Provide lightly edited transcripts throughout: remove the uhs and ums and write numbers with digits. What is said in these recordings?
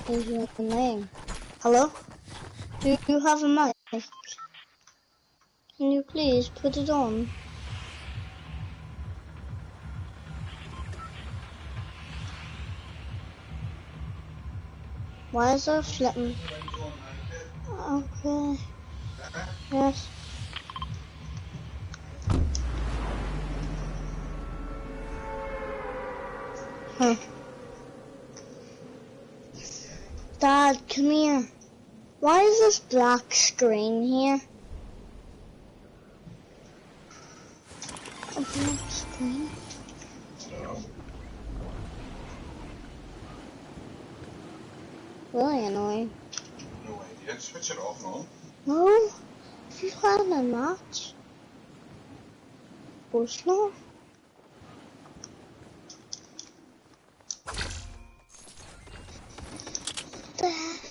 Is your name? Hello? Do you have a mic? Can you please put it on? Why is there a flipping? Okay. Yes. Dad. Dad, come here. Why is this black screen here? A black screen? Really annoying. No idea. Switch it off and on. No? If you had a match? Of course not. The heck?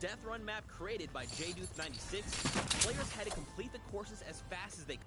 Death Run map created by JDuth96, players had to complete the courses as fast as they could.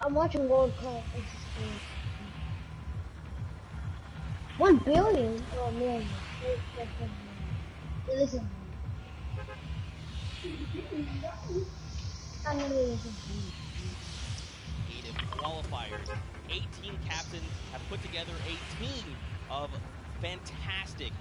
I'm watching World Cup. 1 billion? Oh man. Listen. Native qualifiers. 18 captains have put together a team of fantastic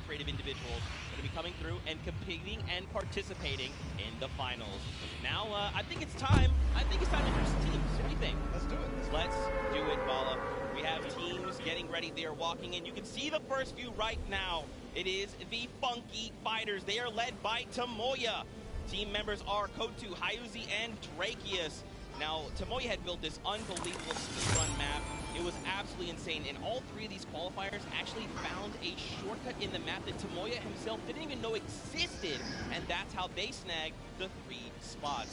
creative individuals that are be coming through and competing and participating in the finals. Now, I think it's time to introduce the teams. What do you think? Let's do it. Let's do it, Bala. We have teams getting ready. They are walking in. You can see the first few right now. It is the Funky Fighters. They are led by Tomoya. Team members are Kotu, Hyuzi, and Drakius. Now, Tomoya had built this unbelievable speedrun map. It was absolutely insane, and all three of these qualifiers actually found a shortcut in the map that Tomoya himself didn't even know existed, and that's how they snagged the 3 spots.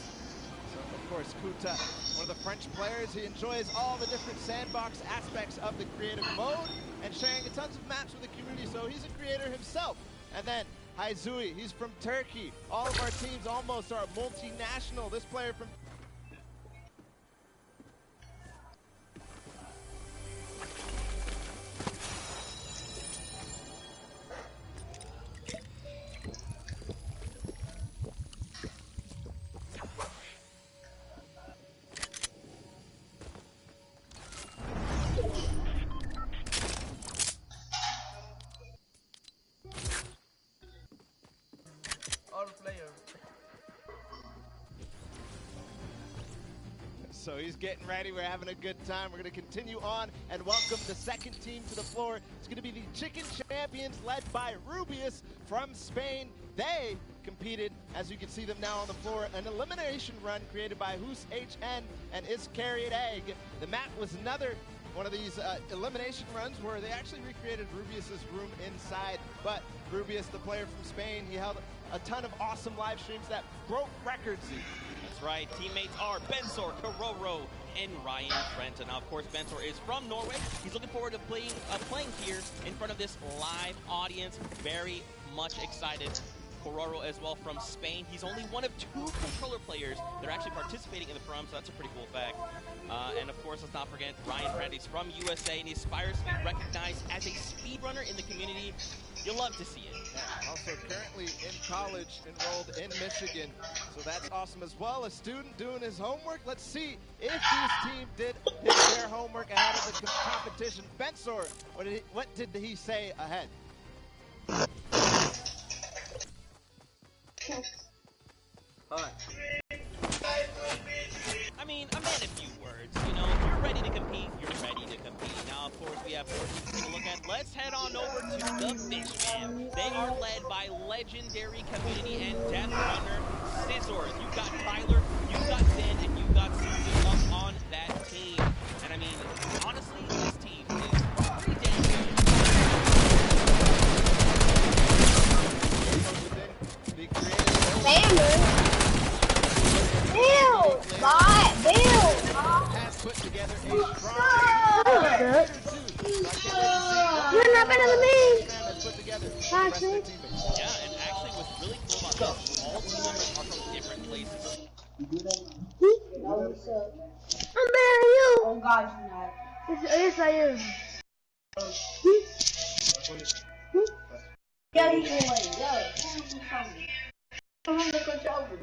So, of course, Kuta, one of the French players, he enjoys all the different sandbox aspects of the creative mode and sharing tons of maps with the community, so he's a creator himself. And then Hyuzi, he's from Turkey. All of our teams almost are multinational. This player from So he's getting ready. We're having a good time. We're going to continue on and welcome the second team to the floor. It's going to be the Chicken Champions led by Rubius from Spain. They competed, as you can see them now on the floor, an elimination run created by Hus HN and Iscariot Egg. The map was another one of these elimination runs where they actually recreated Rubius's room inside. But Rubius, the player from Spain, he held a ton of awesome live streams that broke records. That's right. Teammates are Bensor, Kororo, and Ryan Trent. And now, of course, Bensor is from Norway. He's looking forward to playing here in front of this live audience. Very much excited. Kororo as well from Spain. He's only one of 2 controller players that are actually participating in the prom, so that's a pretty cool fact. And of course, let's not forget Ryan Trent. He's from USA, and he aspires to be recognized as a speedrunner in the community. You'll love to see it. Yeah, also currently in college, enrolled in Michigan. So that's awesome as well. A student doing his homework. Let's see if this team did their homework ahead of the competition. Bensor, what did he say ahead? I mean, a man a few words. You know, if you're ready to compete, you're ready to compete. Now, of course, we have Fort to take a look at. Let's head on over to the Fishman. They are led by legendary community and death runner Scissors. You've got Tyler, you've got Zen, and you've got Susan up on that team. And I mean, honestly, this team is pretty damn good. The creative has put together a strong You're not better than me. has put together Yeah, and actually what's really cool about this, all team members are from different places. I'm better than you. Oh gosh, you're not. Yes, I am. Yeah, he's away. Come on, look over.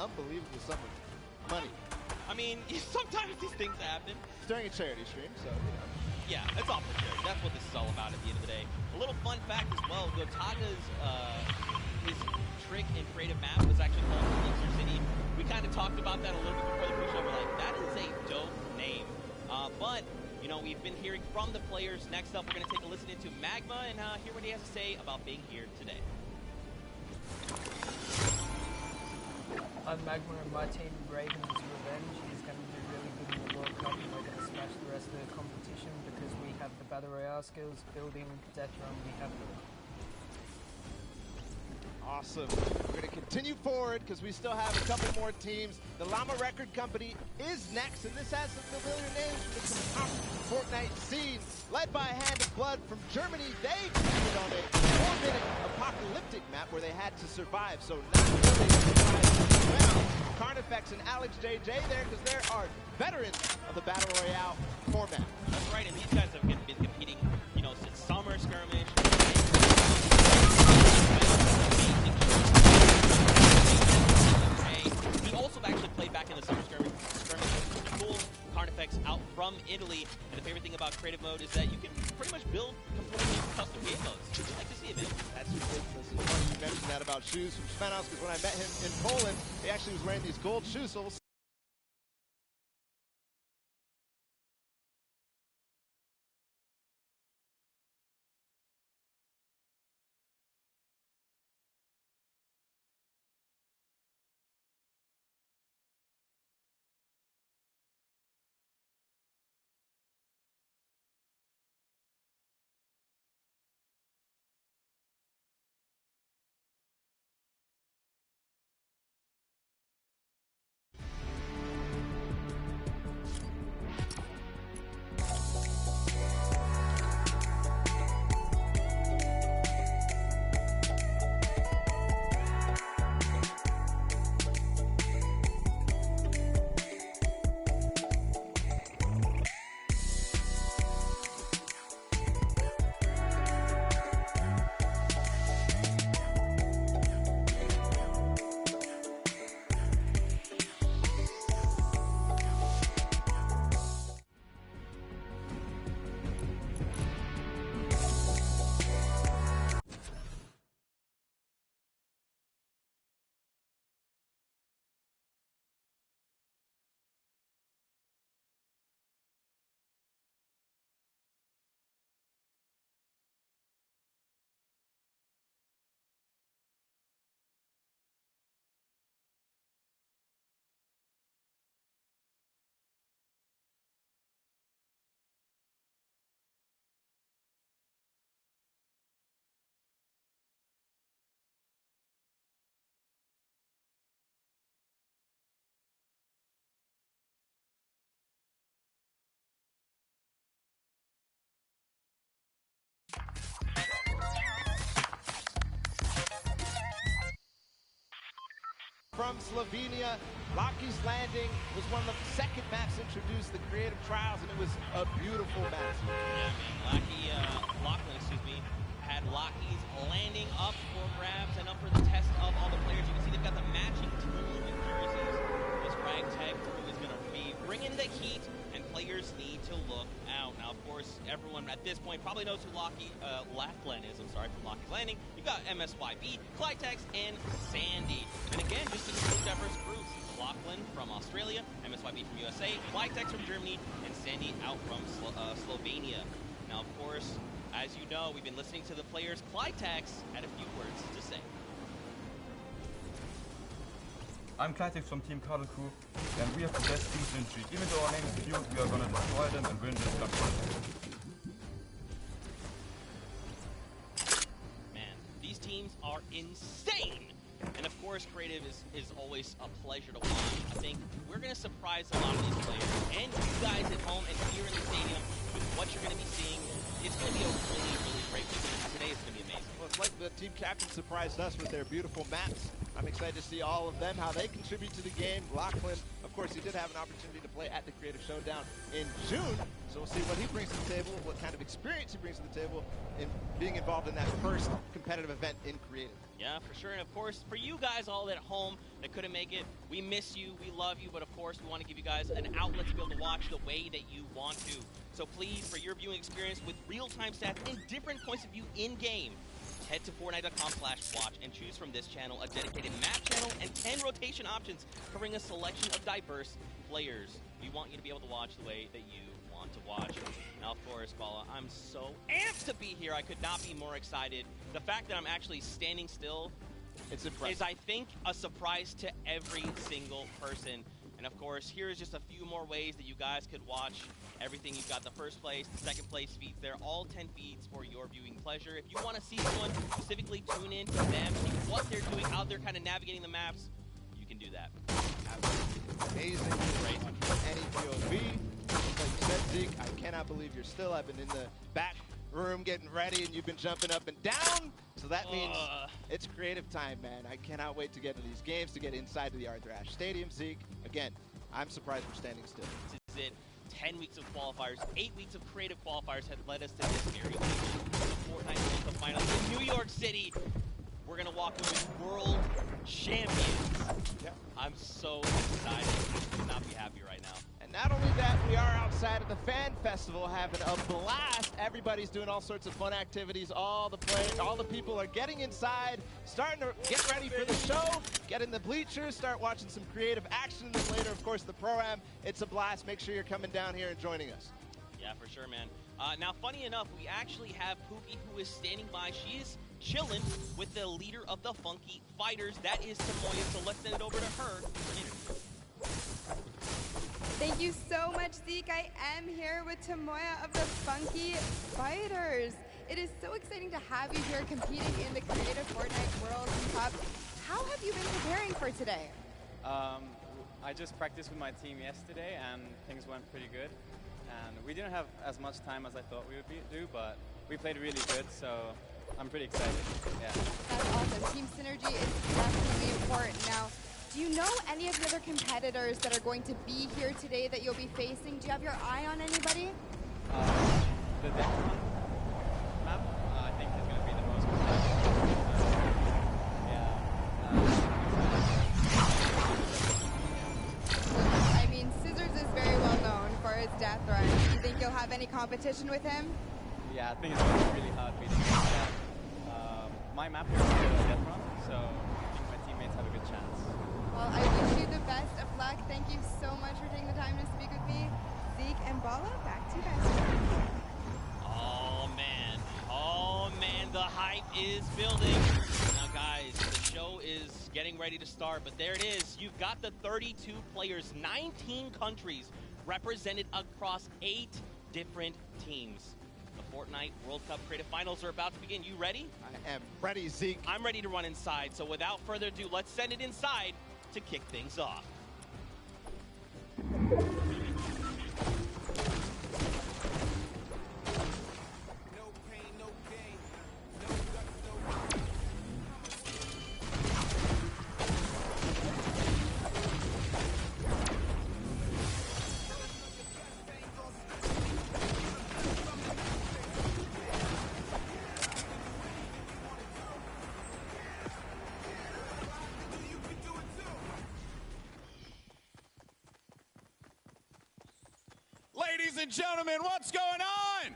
unbelievable sum of money. I mean, sometimes these things happen. It's during a charity stream, so, you know. Yeah, it's all for charity. That's what this is all about at the end of the day. A little fun fact as well, Gotaga's, his trick and creative map was actually called Elixir City. We kind of talked about that a little bit before the pre-show. We're like, that is a dope name. But, you know, we've been hearing from the players. Next up, we're going to take a listen into Magma and hear what he has to say about being here today. I'm Magma and my team, Raven's Revenge, is going to do really good in the World Cup, and we're going to smash the rest of the competition because we have the Battle Royale skills, building, death run, we have them. Awesome. We're going to continue forward because we still have a couple more teams. The Llama Record Company is next, and this has some familiar names from the top Fortnite scene. Led by Hand of Blood from Germany, they competed on a 4-minute apocalyptic map where they had to survive, so not really surprised. Carnifex and Alex JJ there because there are veterans of the Battle Royale format. That's right, and these guys have been competing, you know, since Summer Skirmish. He also actually played back in the Summer Skirmish, which is cool. Carnifex out from Italy, and the favorite thing about creative mode is that you can pretty much build completely custom game modes. I'd like to see it, man. That's ridiculous. It's funny you mentioned that about shoes from Spanos, because when I met him in Poland, he actually was wearing these gold shoes. So from Slovenia, Lockie's Landing was one of the second maps introduced, the Creative Trials, and it was a beautiful map. Yeah, man. Lachlan, had Lockie's Landing up for grabs and up for the test of all the players. You can see they've got the matching team and jerseys. This ragtag crew is going to be bringing the heat, and players need to look out. Now, of course, everyone at this point probably knows who Lachlan is. I'm sorry, from Lockie's Landing. You've got MSYB, Clytex, and Sandy. And again, just a true diverse group. Lachlan from Australia, MSYB from USA, Clytex from Germany, and Sandy out from Slovenia. Now, of course, as you know, we've been listening to the players. Clytex had a few words to say. I'm Clytex from Team Cuddle Crew, and we have the best teams in Street. Even though our name is feud, we are gonna destroy them and win this competition. Man, these teams are insane! And of course, creative is always a pleasure to watch. I think we're going to surprise a lot of these players. And you guys at home and here in the stadium with what you're going to be seeing. It's going to be a really, really great weekend. Today is going to be amazing. Well, it's like the team captain surprised us with their beautiful maps. I'm excited to see all of them, how they contribute to the game. Lachlan, of course, he did have an opportunity to play at the Creative Showdown in June, So we'll see what he brings to the table, what kind of experience he brings to the table in being involved in that first competitive event in creative. Yeah, for sure. And of course, for you guys all at home that couldn't make it, we miss you, we love you, but of course, we want to give you guys an outlet to be able to watch the way that you want to. So please, for your viewing experience with real-time stats and different points of view in-game, head to Fortnite.com/watch and choose from this channel a dedicated map channel and 10 rotation options covering a selection of diverse players. We want you to be able to watch the way that you want to watch. Now, of course, Bala, I'm so amped to be here. I could not be more excited. The fact that I'm actually standing still It's impressive. is, I think, a surprise to every single person. And of course, here's just a few more ways that you guys could watch everything. You've got the first place, the second place feeds. They're all 10 feeds for your viewing pleasure. If you want to see someone specifically, tune in to them, see what they're doing, how they're kind of navigating the maps, you can do that. Amazing. Great. Any POV. Like you said, Zeke, I cannot believe you're still. I've been in the back room getting ready, and you've been jumping up and down. So that means it's creative time, man. I cannot wait to get into these games, to get inside to the Arthur Ashe Stadium, Zeke. Again, I'm surprised we're standing still. This is it. 10 weeks of qualifiers, 8 weeks of creative qualifiers have led us to this very week. The Fortnite World Cup Finals in New York City. We're going to walk in with world champions. Yep. I'm so excited. I could not be happy right now. And not only that, we are outside at the fan festival having a blast. Everybody's doing all sorts of fun activities. All the players, all the people are getting inside, starting to get ready for the show, get in the bleachers, start watching some creative action. And then later, of course, the pro-am. It's a blast. Make sure you're coming down here and joining us. Yeah, for sure, man. Now, funny enough, we actually have Pookie, who is standing by. She's chilling with the leader of the Funky Fighters. That is Tamoya, so let's send it over to her for an interview. Thank you so much, Zeke. I am here with Tamoya of the Funky Fighters. It is so exciting to have you here competing in the Creative Fortnite World Cup. How have you been preparing for today? I just practiced with my team yesterday, and things went pretty good. And we didn't have as much time as I thought we would do, but we played really good, so I'm pretty excited. Yeah. That's awesome. Team synergy is definitely important. Now, do you know any of the other competitors that are going to be here today that you'll be facing? Do you have your eye on anybody? The Decron map, I think, is going to be the most competitive. I mean, Scissors is very well known for his death run. Do you think you'll have any competition with him? Yeah, I think it's going to be really hard beating him. My map here is the death run, so I think my teammates have a good chance. Well, I wish you the best of luck. Thank you so much for taking the time to speak with me. Zeke and Bala, back to you guys. Oh man, the hype is building. Now guys, the show is getting ready to start, but there it is. You've got the 32 players, 19 countries represented across 8 different teams. The Fortnite World Cup Creative Finals are about to begin. You ready? I am ready, Zeke. I'm ready to run inside, so without further ado, let's send it inside to kick things off. Ladies and gentlemen, what's going on?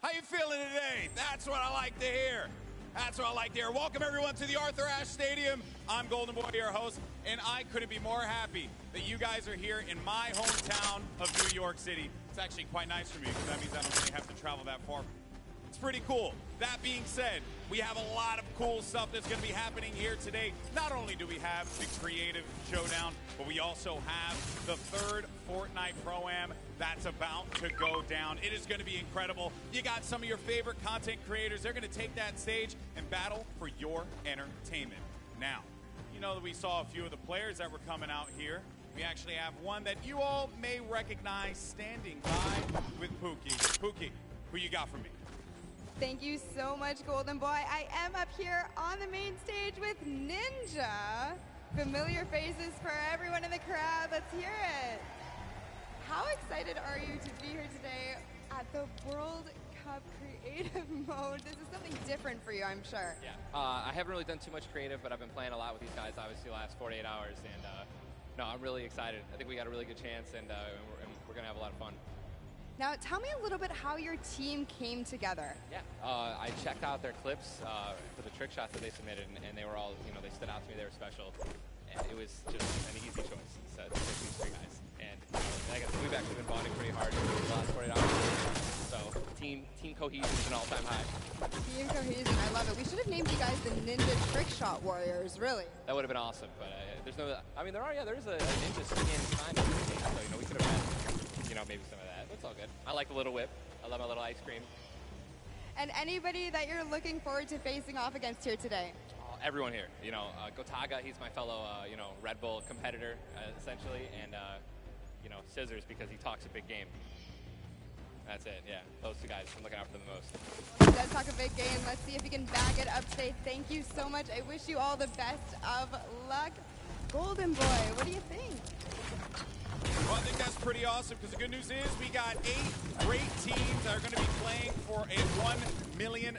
How you feeling today? That's what I like to hear. That's what I like to hear. Welcome everyone to the Arthur Ashe Stadium. I'm Golden Boy, your host, and I couldn't be more happy that you guys are here in my hometown of New York City. It's actually quite nice for me because that means I don't really have to travel that far. It's pretty cool. That being said, we have a lot of cool stuff that's going to be happening here today. Not only do we have the Creative Showdown, but we also have the third Fortnite Pro-Am that's about to go down. It is going to be incredible. You got some of your favorite content creators. They're going to take that stage and battle for your entertainment. Now, you know that we saw a few of the players that were coming out here. We actually have one that you all may recognize standing by with Pookie. Pookie, who you got for me? Thank you so much, Golden Boy. I am up here on the main stage with Ninja. Familiar faces for everyone in the crowd. Let's hear it. how excited are you to be here today at the World Cup Creative Mode? This is something different for you, I'm sure. Yeah, I haven't really done too much creative, but I've been playing a lot with these guys, obviously, the last 48 hours, and no, I'm really excited. I think we got a really good chance, and we're going to have a lot of fun. Now, tell me a little bit how your team came together. Yeah, I checked out their clips for the trick shots that they submitted, and they were all, they stood out to me. They were special, and it was just an easy choice. So to pick these three guys, and like I said, we've actually been bonding pretty hard over the last 48 hours. So team cohesion is an all-time high. Team cohesion, I love it. We should have named you guys the Ninja Trick Shot Warriors, really. That would have been awesome, but there's no. I mean, there's a ninja skin kind of thing, so we could have had, maybe some of that. That's all good. I like the little whip. I love my little ice cream. And anybody that you're looking forward to facing off against here today? Everyone here. Gotaga, he's my fellow, Red Bull competitor, essentially, and Scissors because he talks a big game. That's it, yeah. Those two guys I'm looking out for the most. Well, he does talk a big game. Let's see if he can back it up today. Thank you so much. I wish you all the best of luck. Golden Boy, what do you think? Well, I think that's pretty awesome because the good news is we got 8 great teams that are going to be playing for a $1 million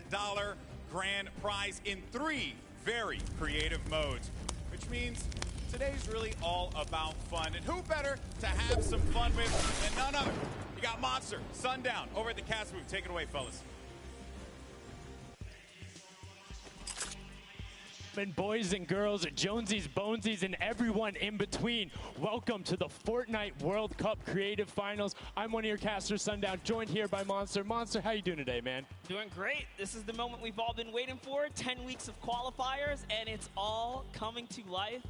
grand prize in 3 very creative modes, which means today's really all about fun. And who better to have some fun with than none other? You got Monster, Sundown over at the cast booth. Take it away, fellas. And boys and girls, Jonesies, Bonesies, and everyone in between, welcome to the Fortnite World Cup Creative Finals. I'm one of your casters, Sundown, joined here by Monster. Monster, how you doing today, man? Doing great. This is the moment we've all been waiting for. 10 weeks of qualifiers, and it's all coming to life.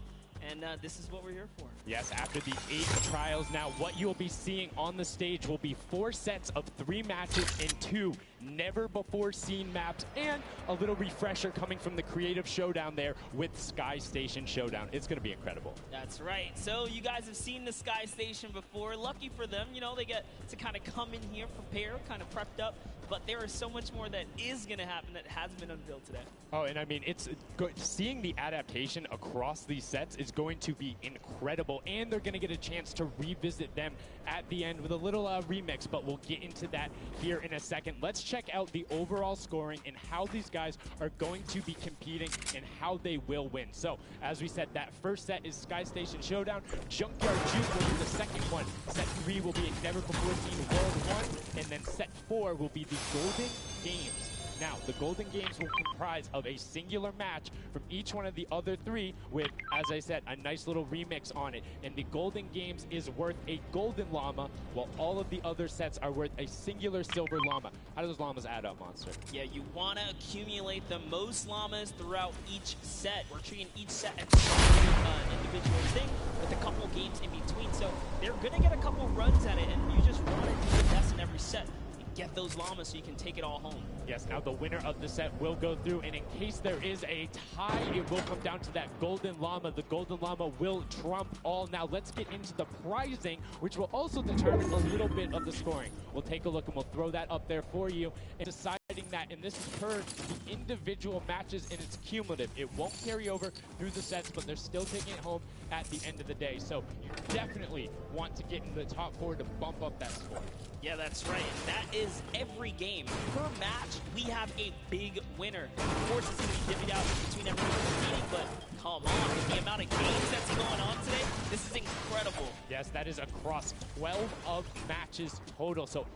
And this is what we're here for. Yes, after the 8 trials now, what you'll be seeing on the stage will be 4 sets of 3 matches in 2 never-before-seen maps, and a little refresher coming from the Creative Showdown there with Sky Station Showdown. It's going to be incredible. That's right. So you guys have seen the Sky Station before. Lucky for them, they get to kind of come in here prepared, kind of prepped up. But there is so much more that is going to happen that hasn't been unveiled today. Oh, and I mean, it's seeing the adaptation across these sets is going to be incredible, and they're going to get a chance to revisit them at the end with a little remix, but we'll get into that here in a second. Let's check out the overall scoring and how these guys are going to be competing and how they will win. So, as we said, that first set is Sky Station Showdown. Junkyard Juke will be the second one. Set 3 will be a never-before-seen World 1, and then set 4 will be the Golden Games. Now, the Golden Games will comprise of a singular match from each one of the other 3 with, as I said, a nice little remix on it. And the Golden Games is worth a golden llama, while all of the other sets are worth a singular silver llama. How do those llamas add up, Monster? Yeah, you want to accumulate the most llamas throughout each set. We're treating each set as an individual thing with a couple games in between. So they're going to get a couple runs at it, and you just want to do the best in every set. Get those llamas so you can take it all home. Yes, now the winner of the set will go through, and in case there is a tie, it will come down to that golden llama. The golden llama will trump all. Now let's get into the prizing, which will also determine a little bit of the scoring. We'll take a look and we'll throw that up there for you. And deciding that, and this is per the individual matches, and it's cumulative. It won't carry over through the sets, but they're still taking it home at the end of the day. So you definitely want to get in the top 4 to bump up that score. Yeah, that's right. And that is every game. Per match, we have a big winner. Of course, it's going to be divvied out between everyone competing, but come on, with the amount of games that's going on today, this is incredible. Yes, that is across 12 of matches total. So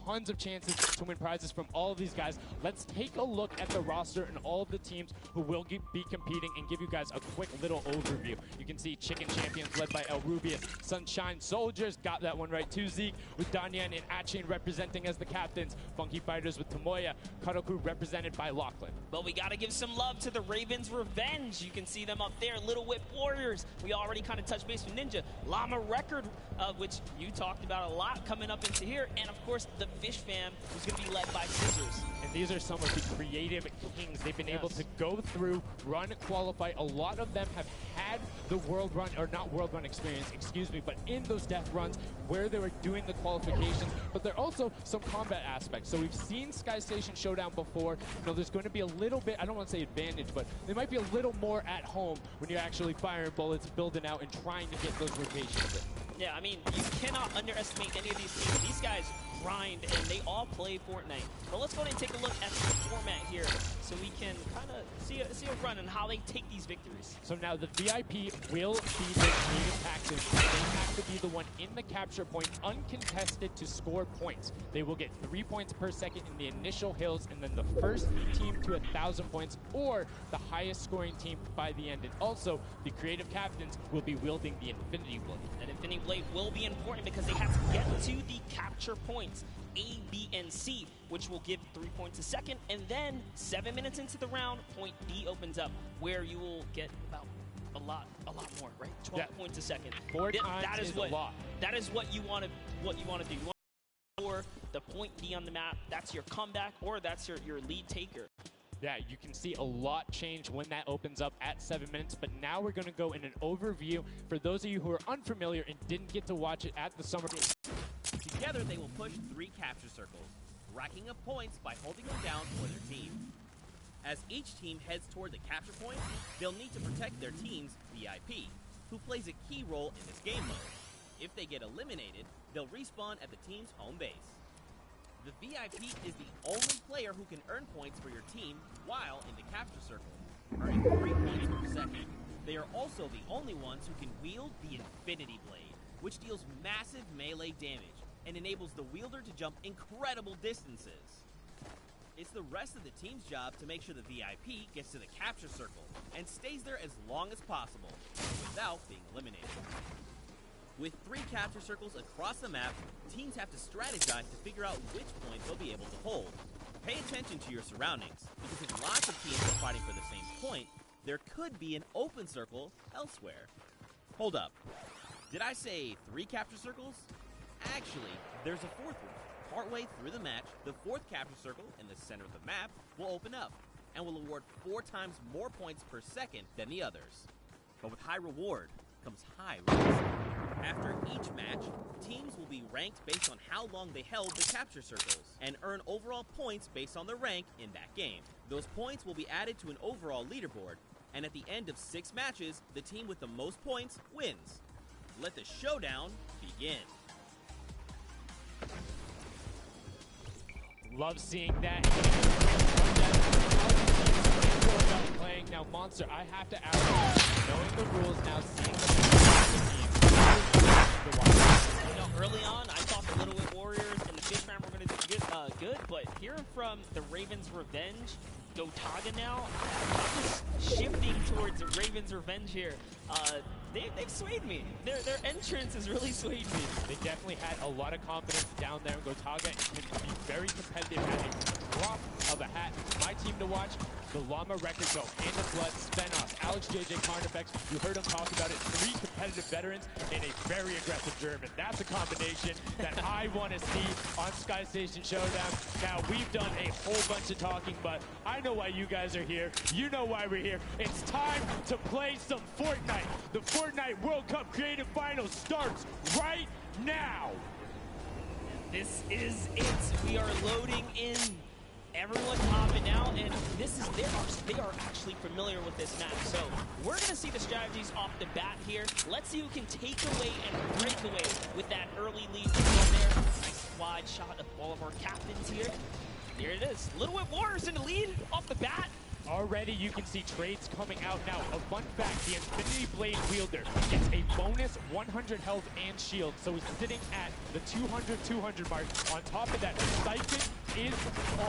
tons of chances to win prizes from all of these guys. Let's take a look at the roster and all of the teams who will be competing and give you guys a quick little overview. You can see Chicken Champions led by El Rubius. Sunshine Soldiers got that one right too, Zeke, with Danyan and Atchain representing as the captains. Funky Fighters with Tomoya. Cuddle Crew represented by Lachlan. But we got to give some love to the Ravens Revenge. You can see them up there. Little Whip Warriors. We already kind of touched base with Ninja. Llama Record, which you talked about a lot coming up into here. And of course, the Fish Fam, who's going to be led by Scissors. And these are some of the creative kings. They've been able to go through, run, qualify. A lot of them have had the world run, or not world run experience, excuse me, but in those death runs where they were doing the qualifications, but there are also some combat aspects. So we've seen Sky Station Showdown before. You know, there's going to be a little bit, I don't want to say advantage, but they might be a little more at home when you're actually firing bullets, building out, and trying to get those rotations in. Yeah, I mean, you cannot underestimate any of these teams. These guys grind, and they all play Fortnite. But let's go ahead and take a look at the format here so we can kind of see a run and how they take these victories. So now the VIP will be the creative tactics. They have to be the one in the capture point, uncontested, to score points. They will get 3 points per second in the initial hills, and then the first team to 1,000 points, or the highest scoring team by the end. And also, the creative captains will be wielding the Infinity Blade. That Infinity Blade will be important because they have to get to the capture points, A, B, and C, which will give 3 points a second, and then 7 minutes into the round, point B opens up, where you will get about a lot more, right? 12 points a second. 4 times is a lot. That is what you want to do. You want to score the point D on the map. That's your comeback, or that's your lead taker. Yeah, you can see a lot change when that opens up at 7 minutes, but now we're going to go in an overview for those of you who are unfamiliar and didn't get to watch it at the summer. Together, they will push 3 capture circles, racking up points by holding them down for their team. As each team heads toward the capture point, they'll need to protect their team's VIP, who plays a key role in this game mode. If they get eliminated, they'll respawn at the team's home base. The VIP is the only player who can earn points for your team while in the capture circle, earning 3 points per second. They are also the only ones who can wield the Infinity Blade, which deals massive melee damage and enables the wielder to jump incredible distances. It's the rest of the team's job to make sure the VIP gets to the capture circle and stays there as long as possible without being eliminated. With 3 capture circles across the map, teams have to strategize to figure out which point they'll be able to hold. Pay attention to your surroundings, because if lots of teams are fighting for the same point, there could be an open circle elsewhere. Hold up. Did I say 3 capture circles? Actually, there's a 4th one. Partway through the match, the 4th capture circle in the center of the map will open up and will award 4 times more points per second than the others. But with high reward comes high risk. After each match, teams will be ranked based on how long they held the capture circles and earn overall points based on their rank in that game. Those points will be added to an overall leaderboard, and at the end of 6 matches, the team with the most points wins. Let the showdown begin. Love seeing that. Playing now, Monster. I have to ask you, knowing the rules now, seeing the early on, I thought the Little Wit Warriors and the Fishman were going to do good, but hearing from the Ravens Revenge, Gotaga now, shifting towards Ravens Revenge here. They've swayed me. Their entrance has really swayed me. They definitely had a lot of confidence down there. Gotaga can be very competitive at a drop of a hat. My team to watch, the Llama Record go, Hand of Blood, Spenos, Alex JJ Carnifex. You heard him talk about it. 3 competitive veterans and a very aggressive German. That's a combination that I want to see on Sky Station Showdown. Now, we've done a whole bunch of talking, but I know why you guys are here. You know why we're here. It's time to play some Fortnite. The Fortnite World Cup Creative Finals starts right now. This is it. We are loading in. Everyone's hopping out, and they are actually familiar with this map. So we're going to see the strategies off the bat here. Let's see who can take away and break away with that early lead there. Nice wide shot of all of our captains here. Here it is. Little Wit Warriors in the lead off the bat. Already you can see trades coming out now. A fun fact, the Infinity Blade wielder gets a bonus 100 health and shield, so he's sitting at the 200 mark. On top of that, the stipend is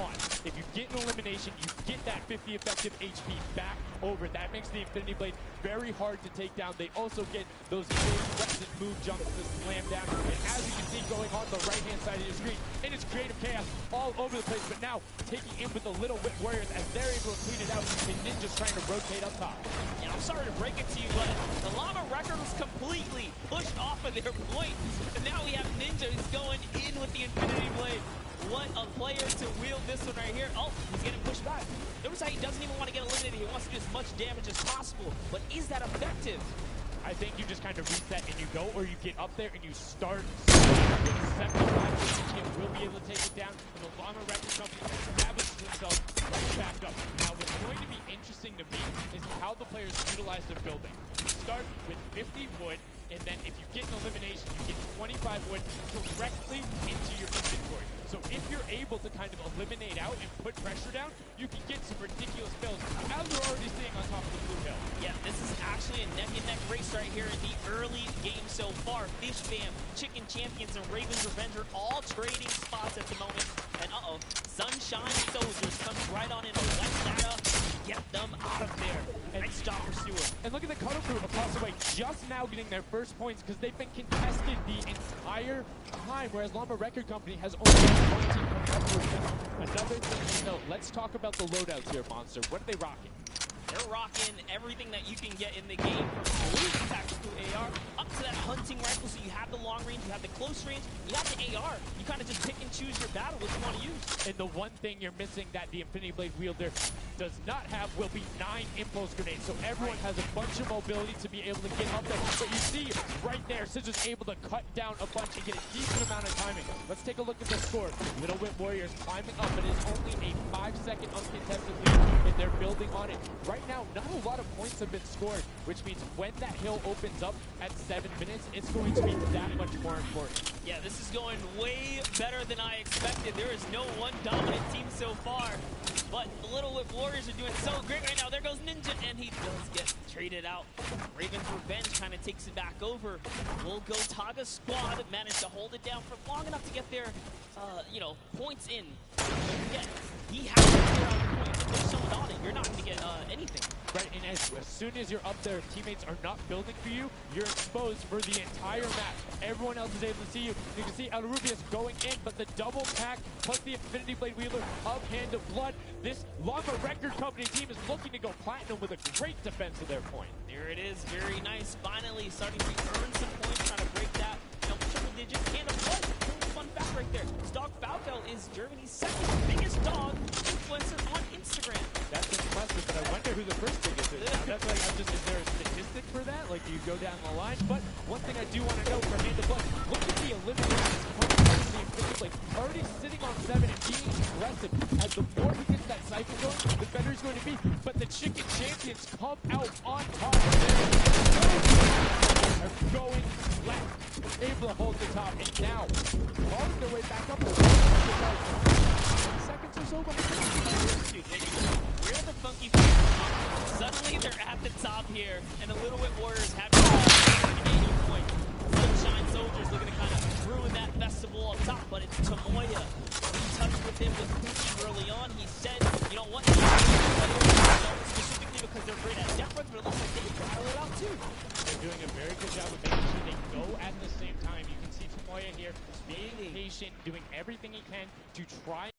on. If you get an elimination, you get that 50 effective HP back over. That makes the Infinity Blade very hard to take down. They also get those big aggressive move jumps to slam down. And as you can see going on the right-hand side of your screen, it is creative chaos all over the place, but now taking in with the Little Wit Warriors as they're able to clean it out, and Ninja's trying to rotate up top. And I'm sorry to break it to you, but the Llama Record was completely pushed off of their point. And now we have Ninja who's going in with the Infinity Blade. what a player to wield this one right here. Oh, he's getting pushed back. Notice how he doesn't even want to get eliminated. He wants to do as much damage as possible. But is that effective? I think you just kind of reset and you go, or you get up there and you start. With 75, you will be able to take it down. And the Llama Record Company establishes themselves right back up. Now, what's going to be interesting to me is how the players utilize their building. You start with 50 wood, and then if you get an elimination, you get 25 wood directly into your inventory. So if you're able to kind of eliminate out and put pressure down, you can get some ridiculous kills, as we're already seeing on top of the blue hill. Yeah, this is actually a neck-and-neck race right here in the early game so far. Fish Fam, Chicken Champions, and Raven's Revenge are all trading spots at the moment. And Sunshine Soldiers comes right on in to light that up and get them out of there. And nice job pursuer. And look at the Cuddle Crew across the way, just now getting their first points because they've been contested the entire time, whereas Llama Record Company has only had one team come up with them. Another thing to note, let's talk about the loadouts here, Monster. What are they rocking? They're rocking everything that you can get in the game, from blue tactical AR up to that hunting rifle. So you have the long range, you have the close range, you have the AR. You kind of just pick and choose your battle, which you want to use. And the one thing you're missing that the Infinity Blade wielder does not have will be 9 impulse grenades. So everyone has a bunch of mobility to be able to get up there. But you see right there, Scissor's able to cut down a bunch and get a decent amount of timing. Let's take a look at the score. Little Whip Warriors climbing up, but it's only a 5-second uncontested lead, and they're building on it. Right now, not a lot of points have been scored, which means when that hill opens up at 7 minutes, it's going to be that much more important. Yeah, this is going way better than I expected. There is no one dominant team so far, but the Little Whip Warriors are doing so great right now. There goes Ninja, and he does get traded out. Raven's Revenge kind of takes it back over. We'll go Taga squad managed to hold it down for long enough to get their, points in. Yeah, he has to clear out the points. If there's someone on it, you're not going to get anything. Right, and as soon as you're up there, teammates are not building for you, you're exposed for the entire map. Everyone else is able to see you. You can see Rubius going in, but the double pack plus the Infinity Blade wielder of Hand of Blood. This Llama Record Company team is looking to go platinum with a great defense of their point. There it is, very nice. Finally starting to earn some points, trying to break that triple digit Hand of Blood. Fun fact right there, Dog Falco is Germany's second biggest dog influencer on Instagram. That's impressive, but I wonder who the first biggest is. Now, that's like, is there a statistic for that? Like, do you go down the line? But one thing I do want to know for Hand of Blood, look at the eliminations coming from the Infinity Blade. Already sitting on 7 and being aggressive. As the more he gets that cycle going, the better he's going to be. But the Chicken Champions come out on top of there. Are going left, able to hold the top, and now clawing their way back up. 10 seconds or so behind. Dude, we're the Funky Fighters. Suddenly they're at the top here, and the Little Whip Warriors have to gain a point. Sunshine Soldiers looking to kind of ruin that festival up top, but it's Tomoya. We touched with him with Pookie early on. He said, you know what? Specifically because they're great at depth runs, but it looks like they can battle it out too. They're doing a very good job of making sure they go at the same time. You can see Tomoya here being patient, doing everything he can to try